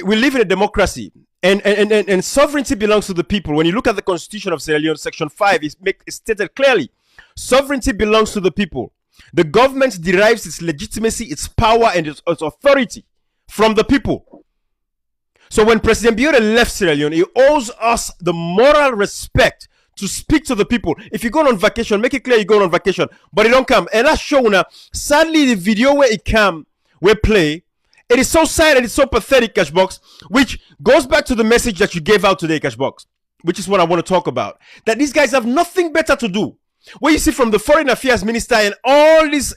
we live in a democracy, and sovereignty belongs to the people. When you look at the Constitution of Sierra Leone, Section 5, it's stated clearly, sovereignty belongs to the people. The government derives its legitimacy, its power, and its authority from the people. So when President Bio left Sierra Leone, he owes us the moral respect to speak to the people. If you're going on vacation, make it clear you're going on vacation, but it don't come. And that's shown now. Sadly, the video where it come, we play, it is so sad and it's so pathetic, Cashbox, which goes back to the message that you gave out today, Cashbox, which is what I want to talk about. That these guys have nothing better to do. Where you see from the Foreign Affairs Minister and all these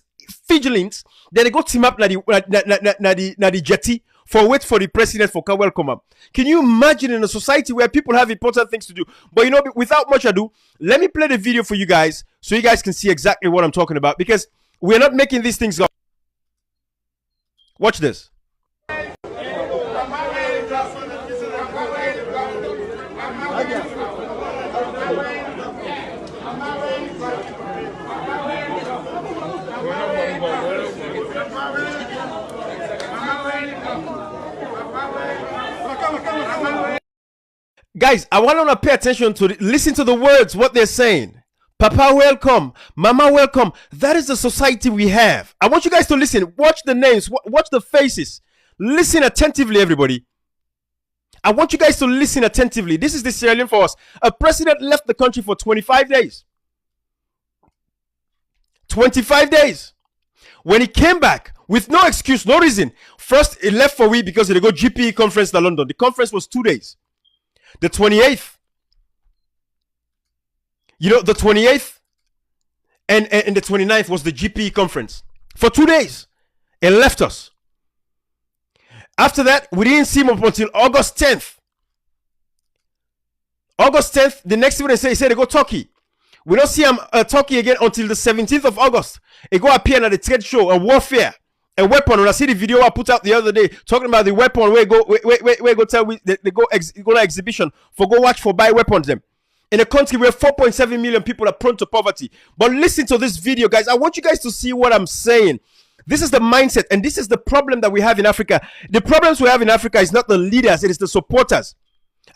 vigilantes, that they go team up na the jetty for wait for the president for welcome up. Can you imagine in a society where people have important things to do? But you know, without much ado, let me play the video for you guys so you guys can see exactly what I'm talking about, because we're not making these things up. Watch this. Guys, I want to pay attention to listen to the words, what they're saying. Papa welcome, Mama welcome. That is the society we have. I want you guys to listen. Watch the names, watch the faces. Listen attentively, everybody. I want you guys to listen attentively. This is the Sierra Leone for us. A president left the country for 25 days. 25 days. When he came back, with no excuse, no reason. First, he left for a week because they go GPE conference in London. The conference was 2 days. The 28th. You know, the 28th and the 29th was the GPE conference. For 2 days. He left us. After that, we didn't see him up until August 10th. August 10th, the next thing they say they go Turkey. We don't see him Turkey again until the 17th of August. He go appear at the trade show, a warfare, a weapon. When I see the video I put out the other day talking about the weapon, where go tell we they go to exhibition for go watch for buy weapons them. In a country where 4.7 million people are prone to poverty. But listen to this video, guys. I want you guys to see what I'm saying. This is the mindset, and this is the problem that we have in Africa. The problems we have in Africa is not the leaders, it is the supporters.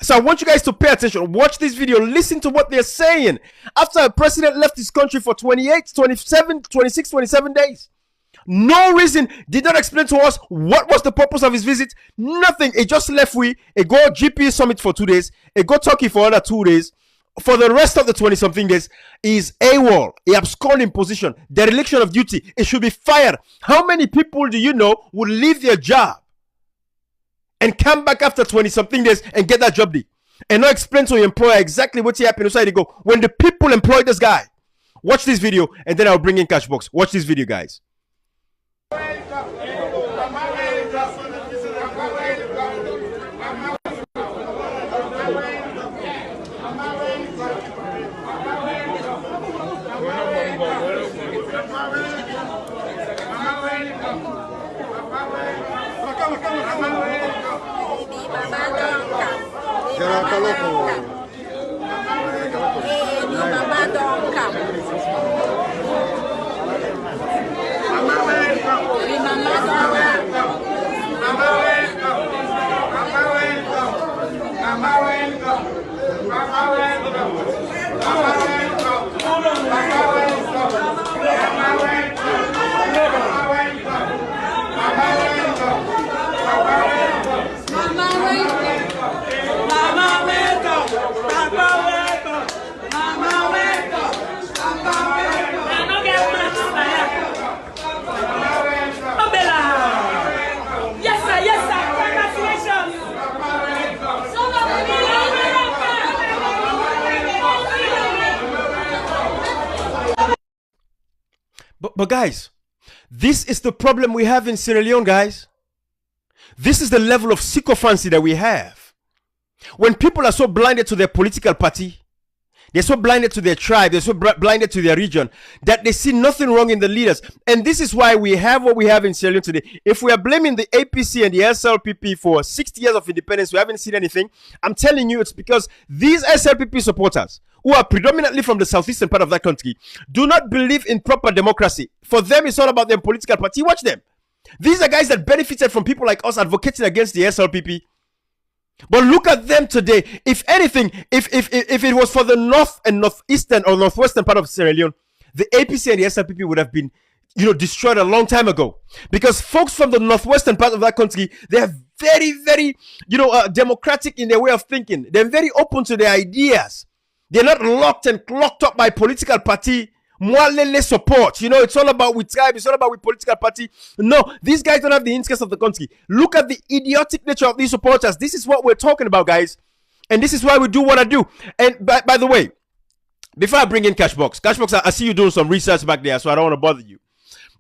So I want you guys to pay attention. Watch this video. Listen to what they're saying. After a president left his country for 28, 27, 26, 27 days. No reason. Did not explain to us what was the purpose of his visit. Nothing. He just left. He go GP summit for 2 days. He go Turkey for another 2 days. For the rest of the 20-something days, is AWOL, a absconding position, dereliction of duty. It should be fired. How many people do you know would leave their job and come back after 20-something days and get that job done? And not explain to your employer exactly what happened. So they go, when the people employ this guy. Watch this video, and then I'll bring in Cashbox. Watch this video, guys. But guys, this is the problem we have in Sierra Leone, guys. This is the level of sycophancy that we have. When people are so blinded to their political party, they're so blinded to their tribe, they're so blinded to their region, that they see nothing wrong in the leaders. And this is why we have what we have in Sierra Leone today. If we are blaming the APC and the SLPP for 60 years of independence, we haven't seen anything. I'm telling you, it's because these SLPP supporters, who are predominantly from the southeastern part of that country, do not believe in proper democracy. For them, it's all about their political party. Watch them. These are guys that benefited from people like us advocating against the SLPP. But look at them today. If anything, if it was for the north and northeastern or northwestern part of Sierra Leone, the APC and the SLPP would have been, destroyed a long time ago. Because folks from the northwestern part of that country, they are very, very, democratic in their way of thinking. They're very open to their ideas. They're not locked and clocked up by political party. Mwalele support. It's all about with tribe. It's all about with political party. No, these guys don't have the interests of the country. Look at the idiotic nature of these supporters. This is what we're talking about, guys. And this is why we do what I do. And by the way, before I bring in Cashbox, I see you doing some research back there, so I don't want to bother you.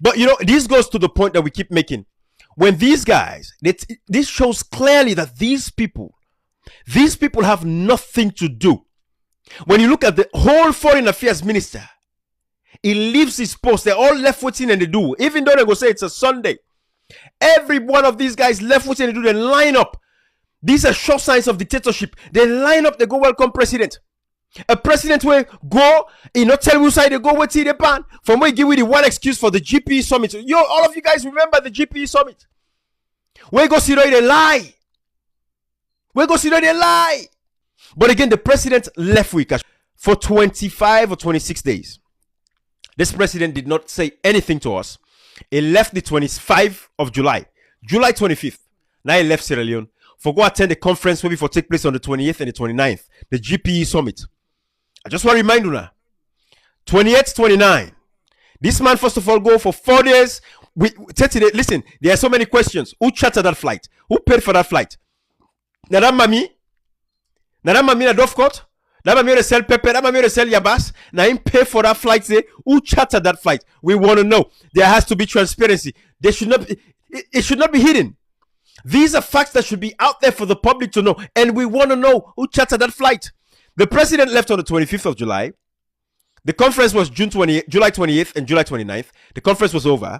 But, this goes to the point that we keep making. When these guys, this shows clearly that these people have nothing to do. When you look at the whole foreign affairs minister, he leaves his post. They're all left footing and they do. Even though they go say it's a Sunday, every one of these guys left footing and they do. They line up. These are sure signs of dictatorship. They line up. They go welcome president. A president will go, tell you side they go with the pan. From where give you the one excuse for the GPE summit. All of you guys remember the GPE summit. Where go see they lie. But again, the president left with cash for 25 or 26 days. This president did not say anything to us. He left the 25th of July, July 25th. Now he left Sierra Leone for go attend a conference maybe for take place on the 28th and the 29th, the GPE summit. I just want to remind you now, 28th, 29. This man, first of all, go for 4 days. Listen, there are so many questions. Who chartered that flight? Who paid for that flight? Nadam Mami na Dovcot? That mami will sell pepper, that mami will sell yabas. Now him pay for that flight. Say, who chartered that flight? We want to know. There has to be transparency. It should not be hidden. These are facts that should be out there for the public to know. And we want to know who chartered that flight. The president left on the 25th of July. The conference was July 28th and July 29th. The conference was over.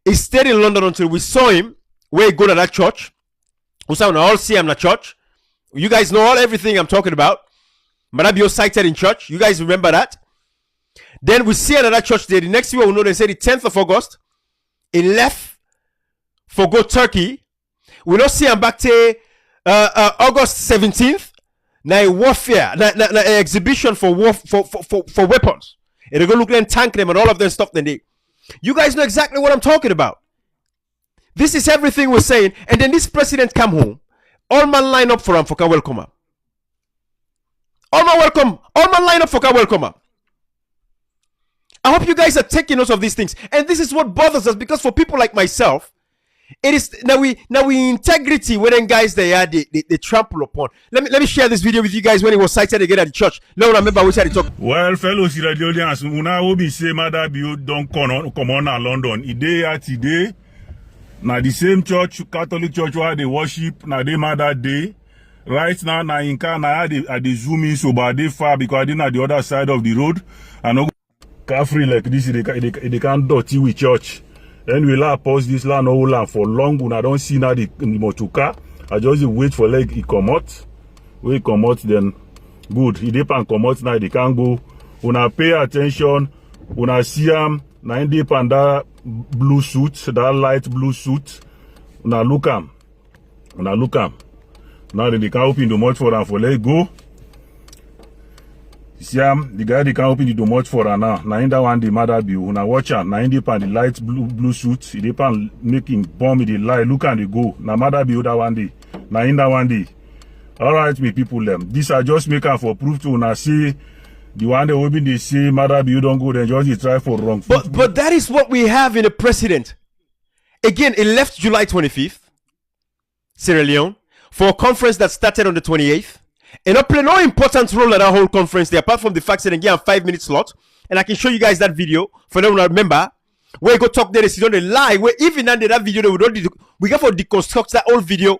He stayed in London until we saw him where he go to that church. We saw him all see him in the church. You guys know everything I'm talking about. Maada Bio cited in church. You guys remember that? Then we see another church there. The next year we know they say the 10th of August. He left for go Turkey. We don't see him back to August 17th. Now warfare. Now exhibition for weapons. And they go look and tank them and all of them stuff. Then you guys know exactly what I'm talking about. This is everything we're saying. And then this president come home. All man line up for him for welcome him. All man welcome. All man line up for welcome him. I hope you guys are taking note of these things. And this is what bothers us, because for people like myself, it is now we integrity when guys they trample upon. Let me share this video with you guys when he was cited again at the church. Let me remember which I talk. Well, fellow Sierra Leoneans, una will be say Maada Bio don't come on London. Today, now the same church, Catholic church where they worship, now they Maada Day. Right now, na inka na at the zoom in so bad they far because I didn't at the other side of the road. And no car free like this, they can't dirty with church. Then we'll pause this land whole land for long. When I don't see now the motuka, I just wait for like it come out. When it come out, then good. If they can come out now, they can go. When I pay attention, when I see them, now in deep and that blue suit, that light blue suit, when I look them, now they can open the much for them for let go. See the guy they can open the much for her now. Now in that one the Maada Bio. When I watch her, now in the pan the light blue suit, they pan making bomb with the light. Look and they go. Now Maada Bio that one day. Now in that one day. Alright, me people them. These are just making for proof to now see the one that open they say Maada Bio don't go, then just try for wrong. But that is what we have in a president. Again, it left July 25th, Sierra Leone, for a conference that started on the 28th. And I play no important role in that whole conference there, apart from the fact that they get a 5-minute slot. And I can show you guys that video for them to remember. Where you go talk there, they sit on the lie. Where even under that video, we got for deconstruct that whole video.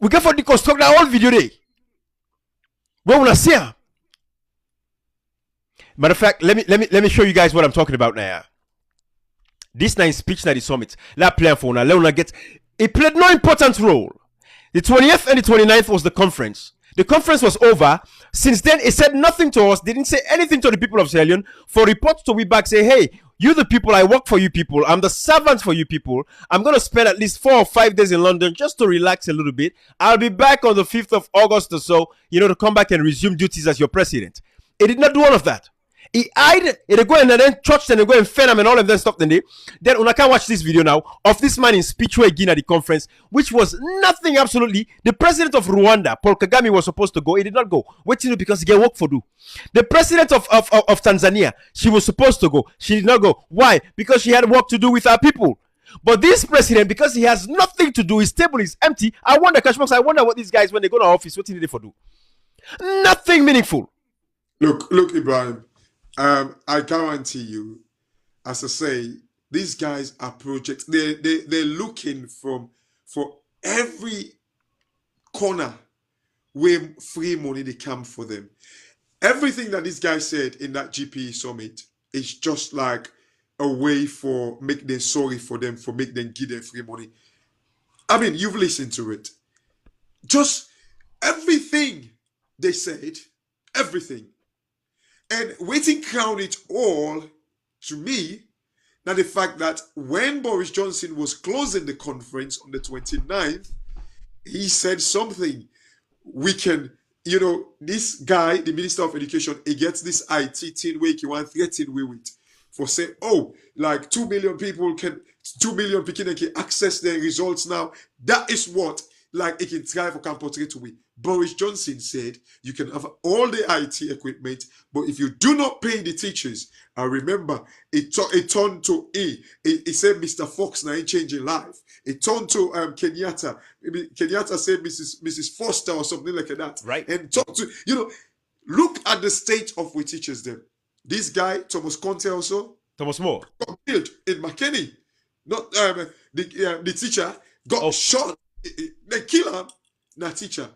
We got for deconstruct that whole video there. Where we see her. Matter of fact, let me show you guys what I'm talking about now. This night speech at the summit. That plan for now. Let una get. It played no important role. The 20th and the 29th was the conference. The conference was over. Since then, it said nothing to us. They didn't say anything to the people of Sierra Leone. For reports to be back, say, hey, you the people, I work for you people. I'm the servant for you people. I'm going to spend at least 4 or 5 days in London just to relax a little bit. I'll be back on the 5th of August or so, to come back and resume duties as your president. It did not do all of that. He hide, they go and then church and they go and fan him and all of that stuff. Then una can watch this video now of this man in speech again at the conference, which was nothing absolutely. The president of Rwanda, Paul Kagame, was supposed to go. He did not go. Waiting because he get work for do. The president of Tanzania, she was supposed to go. She did not go. Why? Because she had work to do with our people. But this president, because he has nothing to do, his table is empty. I wonder, Cashbox, I wonder what these guys, when they go to office, what did they for do? Nothing meaningful. Look, Ibrahim. I guarantee you, as I say, these guys are projects. They're looking for every corner where free money they come for them. Everything that this guy said in that GPE summit is just like a way for make them sorry for them, for make them give them free money. I mean, you've listened to it. Just everything they said, everything. And waiting crown it all, to me, now the fact that when Boris Johnson was closing the conference on the 29th, he said something. We can, this guy, the Minister of Education, he gets this IT thing where he want threaten with it. For say, like 2 million people can access their results now. That is what, like, it can try for portray to win. Boris Johnson said you can have all the IT equipment, but if you do not pay the teachers, I remember it turned to he said Mr. Fox now ain't changing life. It turned to Kenyatta. Maybe Kenyatta said Mrs. Foster or something like that. Right. And talk to look at the state of we teachers them. This guy, Thomas Conte also. Thomas More. Got killed in McKinney. Not the teacher got shot. They kill him. Not teacher.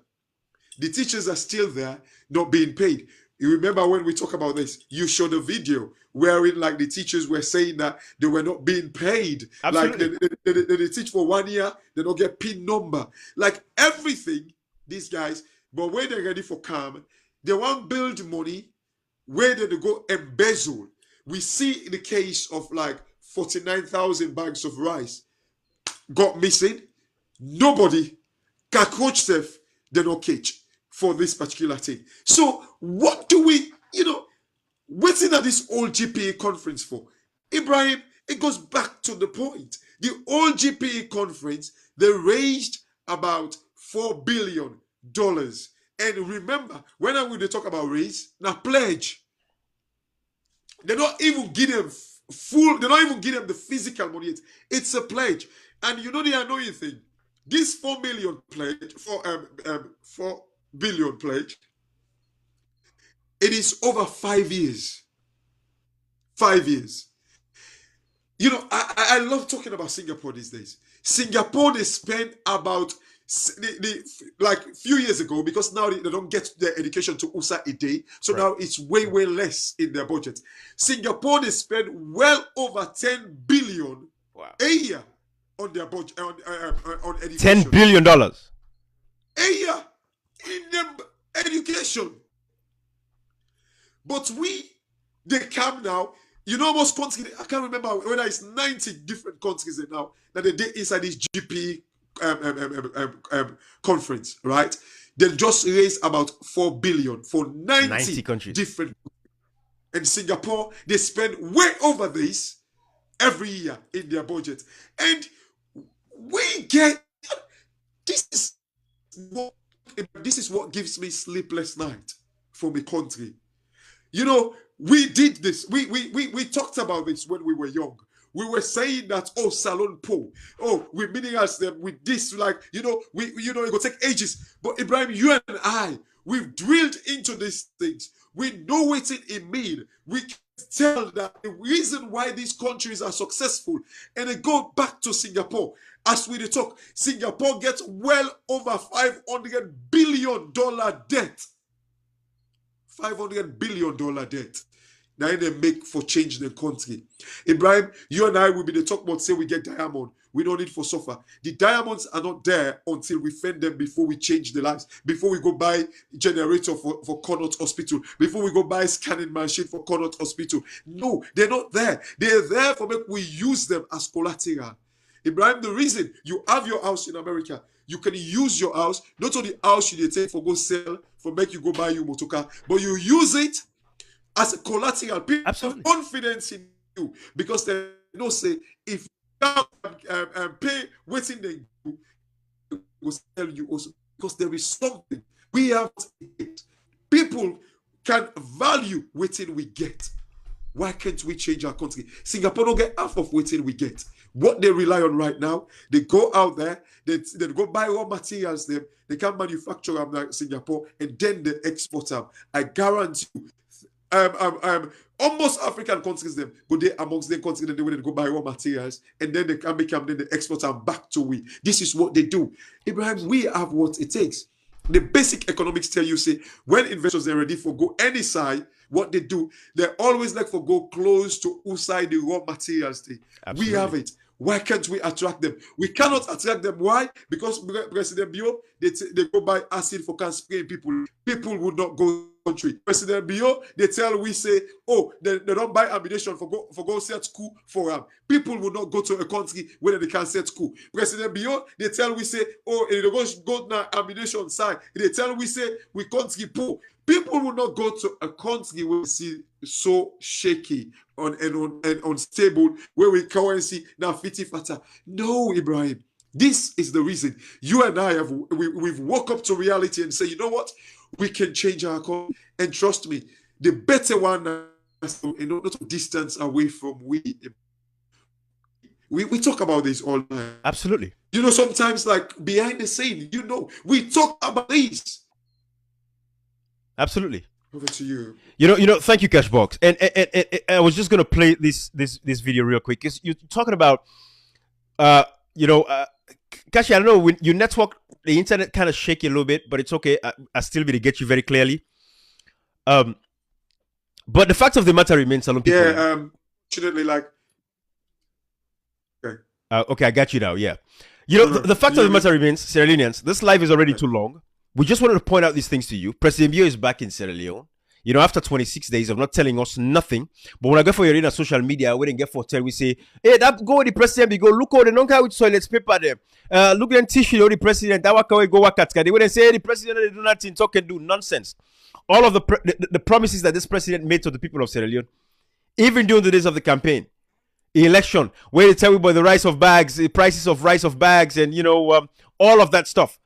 The teachers are still there, not being paid. You remember when we talk about this, you showed a video wherein like the teachers were saying that they were not being paid. Absolutely. Like they teach for 1 year, they don't get PIN number. Like everything, these guys, but when they're ready for calm, they want build money, where they go embezzle. We see the case of like 49,000 bags of rice got missing. Nobody can coach them, they don't catch for this particular thing. So what do we, waiting at this old GPA conference for? Ibrahim, it goes back to the point. The old GPA conference, they raised about $4 billion. And remember, when they talk about raise, now pledge. They don't even give them they don't even give them the physical money yet. It's a pledge. And the annoying thing, this 4 million pledge, 4 billion pledge, it is over 5 years. 5 years. I love talking about Singapore these days. Singapore, they spend about like a few years ago, because now they don't get their education to USA a day, so right. Now it's way less in their budget. Singapore, they spend well over 10 billion a year on their budget on education. $10 billion a year in their education. But they come now. Most countries, I can't remember whether it's 90 different countries now that they did inside this GP conference, right? They just raised about 4 billion for 90 countries. Different. And Singapore, they spend way over this every year in their budget. And we get this is what gives me sleepless night for my country. We did this. We talked about this when we were young. We were saying that, Salon Po, we're meaning us them with this, like, it will take ages. But Ibrahim, you and I, we've drilled into these things. We know what it means. We can tell that the reason why these countries are successful, and they go back to Singapore. As we talk, Singapore gets well over $500 billion debt. $500 billion debt. Now they make for change the country. Ibrahim, you and I will be the talk about say we get diamond. We don't need for suffer. The diamonds are not there until we fend them before we change the lives. Before we go buy generator for Connaught Hospital. Before we go buy scanning machine for Connaught Hospital. No, they're not there. They're there for make we use them as collateral. Ibrahim, the reason you have your house in America, you can use your house, not only house you take for go sell, for make you go buy your motor car, but you use it as a collateral. People have confidence in you because they know say if you pay waiting they will sell you also because there is something we have. People can value waiting we get. Why can't we change our country? Singapore don't get half of waiting we get. What they rely on right now, they go out there, they go buy raw materials, they can manufacture them like Singapore, and then they export them. I guarantee you, almost African countries them, but they amongst their countries, they will go buy raw materials, and then they can make them, then they export them back to we. This is what they do. Ibrahim, we have what it takes. The basic economics tell you, say, when investors are ready for go any side, what they do, they always like for go close to who side the raw materials thing. We have it. Why can't we attract them? We cannot attract them. Why? Because President Bio, they go buy acid for can spraying people. People would not go country. President Bio, they tell we say, oh, they don't buy ammunition for go set school for them. People would not go to a country where they can set school. President Bio, they tell we say, oh, they go now ammunition side. They tell we say we country poor. People will not go to a country where we see so shaky and unstable, where we currency now fitty fatter. No, Ibrahim. This is the reason you and I we've woke up to reality and say, you know what? We can change our country. And trust me, the better one is not distance away from we. We talk about this all the time. Absolutely. You know, sometimes like behind the scene, you know, we talk about this. Absolutely. Over to you. You know. Thank you, Cashbox. And I was just gonna play this video real quick because you're talking about, Kashi. I don't know when your network, the internet kind of shaky a little bit, but it's okay. I still be to get you very clearly. But the fact of the matter remains, Salon people. Yeah. Fortunately, like. Okay. Okay, I got you now. Yeah. The fact of the matter remains, Sierra Leoneans. This live is already too long. We just wanted to point out these things to you. President Bio is back in Sierra Leone. After 26 days of not telling us nothing. But when I go for your in social media, we didn't get for tell. We say, hey, that go with the president. We go look how they don't carry with toilets paper there. Look at tissue. The president. That work away go work at. They wouldn't say hey, the president they do nothing. Talk and do nonsense. All of the promises that this president made to the people of Sierra Leone, even during the days of the campaign, election, where they tell you about the rice of bags, the prices of rice of bags, and all of that stuff.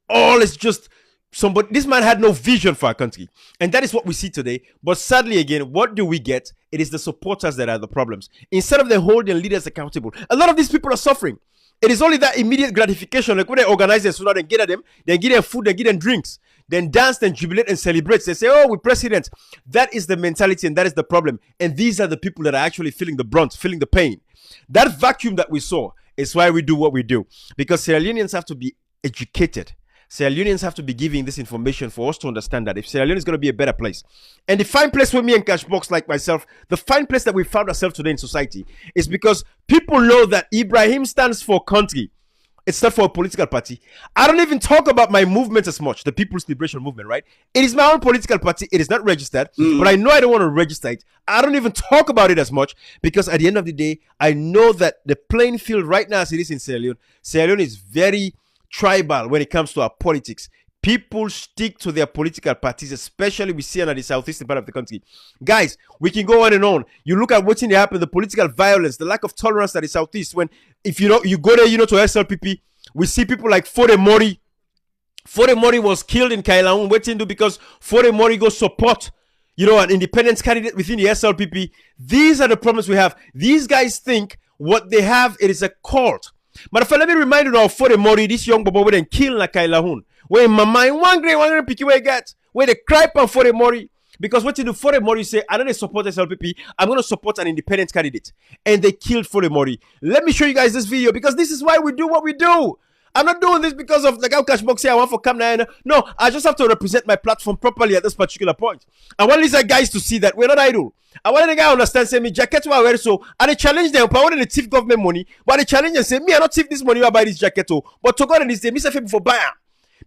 All is just somebody. This man had no vision for our country, and that is what we see today. But sadly, again, what do we get? It is the supporters that are the problems. Instead of them holding leaders accountable, a lot of these people are suffering. It is only that immediate gratification, like when they organize their students and get at them, they give them food, they give them drinks, then dance, then jubilate and celebrate. They say, "Oh, we're president." That is the mentality, and that is the problem. And these are the people that are actually feeling the brunt, feeling the pain. That vacuum that we saw is why we do what we do, because Sierra Leoneans have to be educated. Sierra Leoneans have to be giving this information for us to understand that if Sierra Leone is going to be a better place. And the fine place with me and Cashbox like myself, the fine place that we found ourselves today in society is because people know that Ibrahim stands for country. It's not for a political party. I don't even talk about my movement as much, the People's Liberation Movement, right? It is my own political party. It is not registered, but I know I don't want to register it. I don't even talk about it as much because at the end of the day, I know that the playing field right now as it is in Sierra Leone is very tribal when it comes to our politics. People stick to their political parties, especially we see in the southeastern part of the country. Guys, we can go on and on. You look at what's in the happen, the political violence, the lack of tolerance that is southeast. When if you go there, to SLPP, we see people like Fode Mori. Fode Mori was killed in Kailaun. Waiting to because Fode Mori go support, an independent candidate within the SLPP. These are the problems we have. These guys think what they have, it is a cult. But let me remind you of Fode Mori, this young boy who killed in Kailahun. Where my mind one great picky way get where they cry on Fode Mori. Because what you do, Fode Mori say, I don't support SLPP, I'm going to support an independent candidate. And they killed Fode Mori. Let me show you guys this video because this is why we do what we do. I'm not doing this because of like how Cashbox say I want for Camna. No, I just have to represent my platform properly at this particular point. I want these guys to see that we're not idle. I want the guy to understand, say me jacket I wear so, and they challenge them. I want to thief government money, but they challenge and say me I not thief this money I buy this jacket. But to God and this day, me say for buy.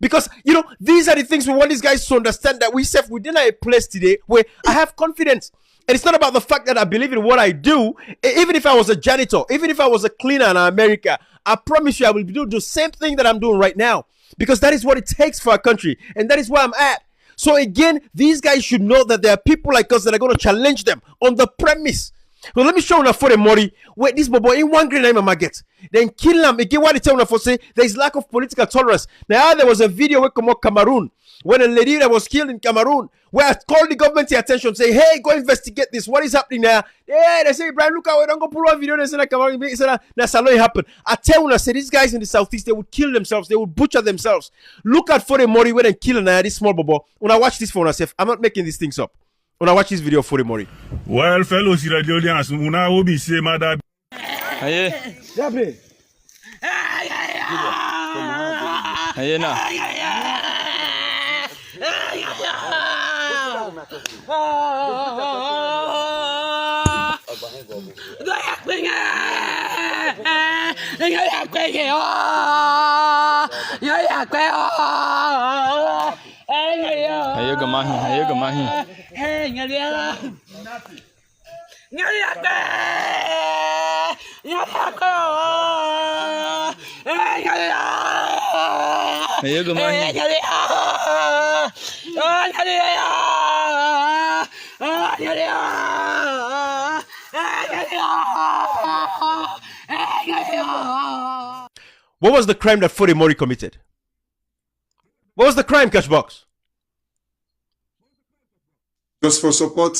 Because you know these are the things we want these guys to understand, that we self within a place today where I have confidence. And it's not about the fact that I believe in what I do. Even if I was a janitor, even if I was a cleaner in America, I promise you I will do the same thing that I'm doing right now. Because that is what it takes for our country. And that is where I'm at. So again, these guys should know that there are people like us that are going to challenge them on the premise. So let me show you for the Mori where this bobo in one green name I get. Then kill them. Again, what they tell you for say there is lack of political tolerance. Now there was a video where come out Cameroon when a lady that was killed in Cameroon, where I called the government to attention, say, hey, go investigate this. What is happening there? Yeah, they say, Brian, look how we don't go pull one video. They say that Cameroon, they say that's how it happened. I tell you, I say these guys in the southeast, they would kill themselves, they would butcher themselves. Look at for the Mori when they kill this small bobo. When I watch this for myself, I'm not making these things up. When I watch this video for the Mori. Well, fellow Sierra Leoneans, una obi say Maada. Aye. Yabe. Aye na. Ayo gamahi. What was the crime that Fode Mori committed? What was the crime, Cashbox? Just for support,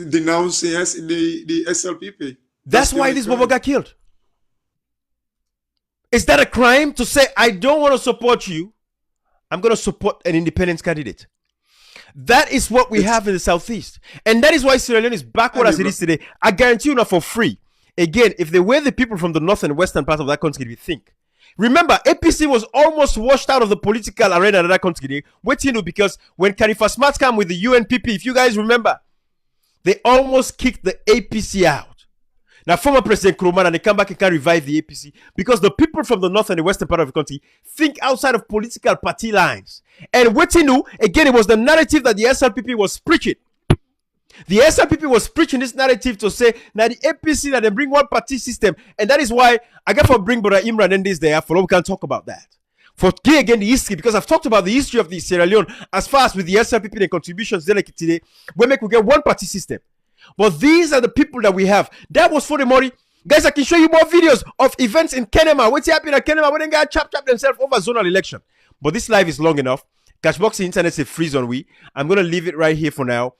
denouncing us in the SLPP. That's why this bobo got killed. Is that a crime to say, I don't want to support you, I'm going to support an independent candidate? That is what we have in the southeast. And that is why Sierra Leone is backward as it is today. I guarantee you not for free. Again, if the way the people from the north and western part of that country think. Remember, APC was almost washed out of the political arena in that country. Waiting because when Khalifa Smart came with the UNPP, if you guys remember, they almost kicked the APC out. Now, former President Kroman, and they come back and can revive the APC because the people from the north and the western part of the country think outside of political party lines. And waiting, again, it was the narrative that the SLPP was preaching. The SLPP was preaching this narrative to say, now the APC, that they bring one party system. And that is why I got to bring Brother Imran in this there, for we can talk about that. For again, the history, because I've talked about the history of the Sierra Leone as far as with the SLPP and contributions today, we get one party system. But these are the people that we have. That was for the Mori. Guys, I can show you more videos of events in Kenema. What's happening in Kenema when they got chop themselves over zonal election. But this live is long enough. Cashbox internet is a free zone. I'm going to leave it right here for now.